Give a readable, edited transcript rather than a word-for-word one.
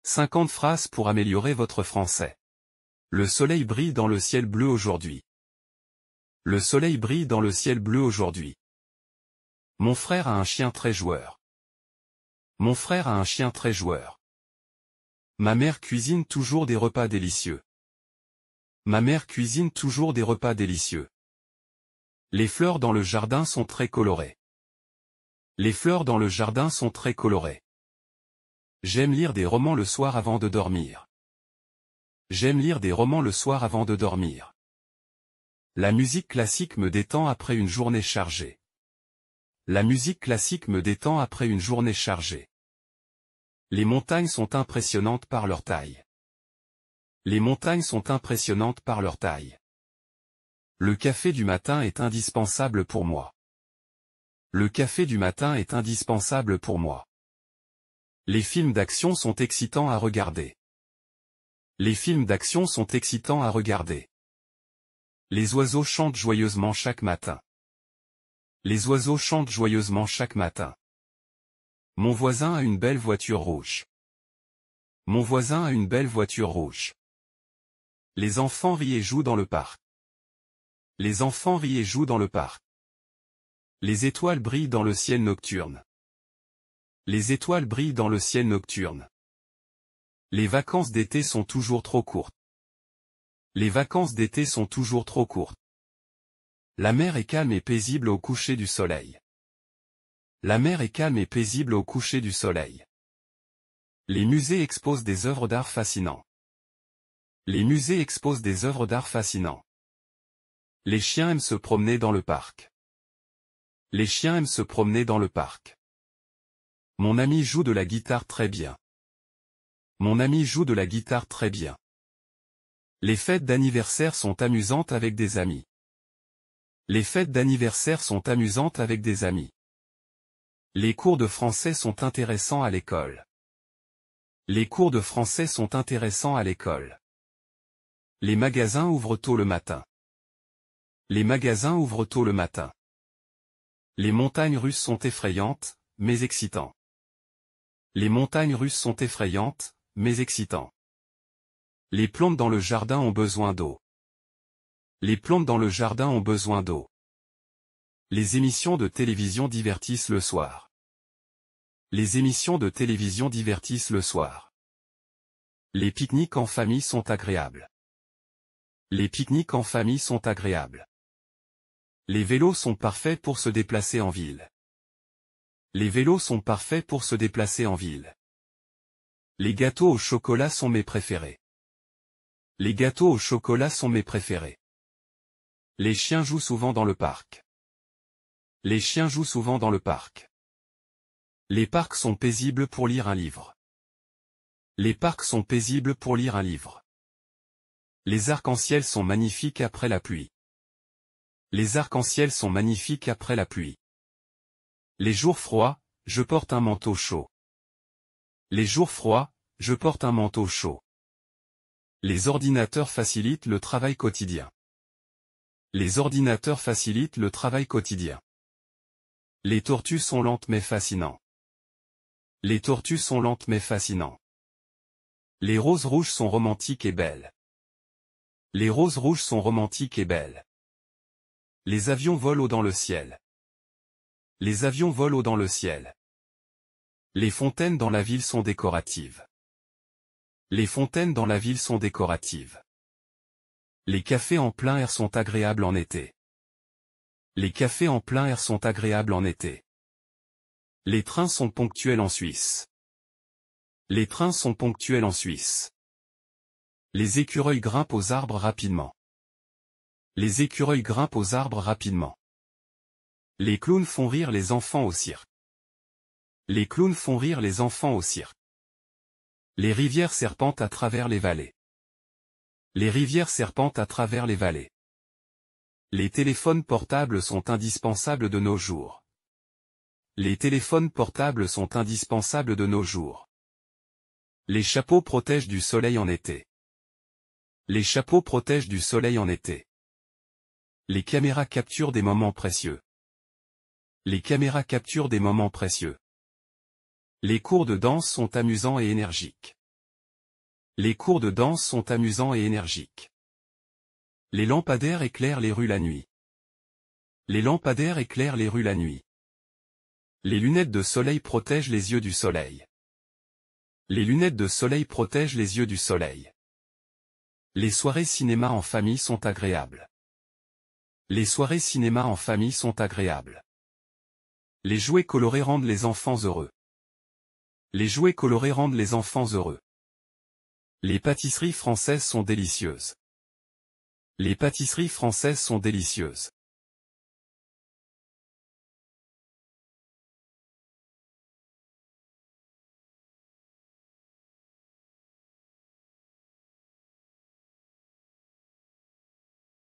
50 phrases pour améliorer votre français. Le soleil brille dans le ciel bleu aujourd'hui. Le soleil brille dans le ciel bleu aujourd'hui. Mon frère a un chien très joueur. Mon frère a un chien très joueur. Ma mère cuisine toujours des repas délicieux. Ma mère cuisine toujours des repas délicieux. Les fleurs dans le jardin sont très colorées. Les fleurs dans le jardin sont très colorées. J'aime lire des romans le soir avant de dormir. J'aime lire des romans le soir avant de dormir. La musique classique me détend après une journée chargée. La musique classique me détend après une journée chargée. Les montagnes sont impressionnantes par leur taille. Les montagnes sont impressionnantes par leur taille. Le café du matin est indispensable pour moi. Le café du matin est indispensable pour moi. Les films d'action sont excitants à regarder. Les films d'action sont excitants à regarder. Les oiseaux chantent joyeusement chaque matin. Les oiseaux chantent joyeusement chaque matin. Mon voisin a une belle voiture rouge. Mon voisin a une belle voiture rouge. Les enfants rient et jouent dans le parc. Les enfants rient et jouent dans le parc. Les étoiles brillent dans le ciel nocturne. Les étoiles brillent dans le ciel nocturne. Les vacances d'été sont toujours trop courtes. Les vacances d'été sont toujours trop courtes. La mer est calme et paisible au coucher du soleil. La mer est calme et paisible au coucher du soleil. Les musées exposent des œuvres d'art fascinants. Les musées exposent des œuvres d'art fascinants. Les chiens aiment se promener dans le parc. Les chiens aiment se promener dans le parc. Mon ami joue de la guitare très bien. Mon ami joue de la guitare très bien. Les fêtes d'anniversaire sont amusantes avec des amis. Les fêtes d'anniversaire sont amusantes avec des amis. Les cours de français sont intéressants à l'école. Les cours de français sont intéressants à l'école. Les magasins ouvrent tôt le matin. Les magasins ouvrent tôt le matin. Les montagnes russes sont effrayantes, mais excitantes. Les montagnes russes sont effrayantes, mais excitantes. Les plantes dans le jardin ont besoin d'eau. Les plantes dans le jardin ont besoin d'eau. Les émissions de télévision divertissent le soir. Les émissions de télévision divertissent le soir. Les pique-niques en famille sont agréables. Les pique-niques en famille sont agréables. Les vélos sont parfaits pour se déplacer en ville. Les vélos sont parfaits pour se déplacer en ville. Les gâteaux au chocolat sont mes préférés. Les gâteaux au chocolat sont mes préférés. Les chiens jouent souvent dans le parc. Les chiens jouent souvent dans le parc. Les parcs sont paisibles pour lire un livre. Les parcs sont paisibles pour lire un livre. Les arcs-en-ciel sont magnifiques après la pluie. Les arcs-en-ciel sont magnifiques après la pluie. Les jours froids, je porte un manteau chaud. Les jours froids, je porte un manteau chaud. Les ordinateurs facilitent le travail quotidien. Les ordinateurs facilitent le travail quotidien. Les tortues sont lentes mais fascinantes. Les tortues sont lentes mais fascinantes. Les roses rouges sont romantiques et belles. Les roses rouges sont romantiques et belles. Les avions volent haut dans le ciel. Les avions volent haut dans le ciel. Les fontaines dans la ville sont décoratives. Les fontaines dans la ville sont décoratives. Les cafés en plein air sont agréables en été. Les cafés en plein air sont agréables en été. Les trains sont ponctuels en Suisse. Les trains sont ponctuels en Suisse. Les écureuils grimpent aux arbres rapidement. Les écureuils grimpent aux arbres rapidement. Les clowns font rire les enfants au cirque. Les clowns font rire les enfants au cirque. Les rivières serpentent à travers les vallées. Les rivières serpentent à travers les vallées. Les téléphones portables sont indispensables de nos jours. Les téléphones portables sont indispensables de nos jours. Les chapeaux protègent du soleil en été. Les chapeaux protègent du soleil en été. Les caméras capturent des moments précieux. Les caméras capturent des moments précieux. Les cours de danse sont amusants et énergiques. Les cours de danse sont amusants et énergiques. Les lampadaires éclairent les rues la nuit. Les lampadaires éclairent les rues la nuit. Les lunettes de soleil protègent les yeux du soleil. Les lunettes de soleil protègent les yeux du soleil. Les soirées cinéma en famille sont agréables. Les soirées cinéma en famille sont agréables. Les jouets colorés rendent les enfants heureux. Les jouets colorés rendent les enfants heureux. Les pâtisseries françaises sont délicieuses. Les pâtisseries françaises sont délicieuses.